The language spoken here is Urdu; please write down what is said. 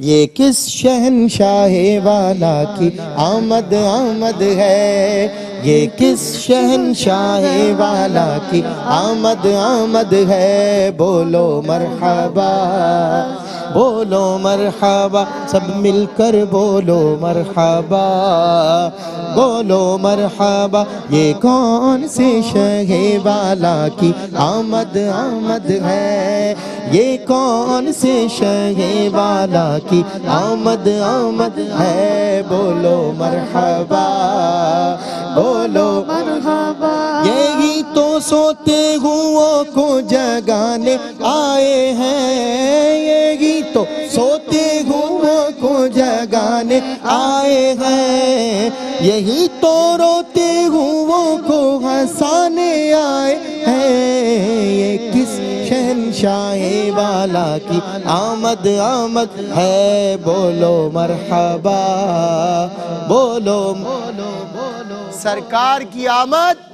یہ کس شہنشاہ والا کی آمد آمد ہے، یہ کس شہنشاہ والا کی آمد آمد ہے، بولو مرحبا بولو مرحبا، سب مل کر بولو مرحبا بولو مرحبا، یہ کون سے شہ والا کی آمد آمد ہے، یہ کون سے شہ والا کی آمد آمد ہے، بولو مرحبا بولو مرحبا، یہی تو سوتے ہوں کو جگانے آئے ہیں، یہی تو سوتے ہوں کو جگانے آئے ہیں، یہی تو روتے ہوں کو ہنسانے آئے ہیں، یہ کس شہنشاہ والا کی آمد آمد ہے، بولو مرحبا بولو سرکار کی آمد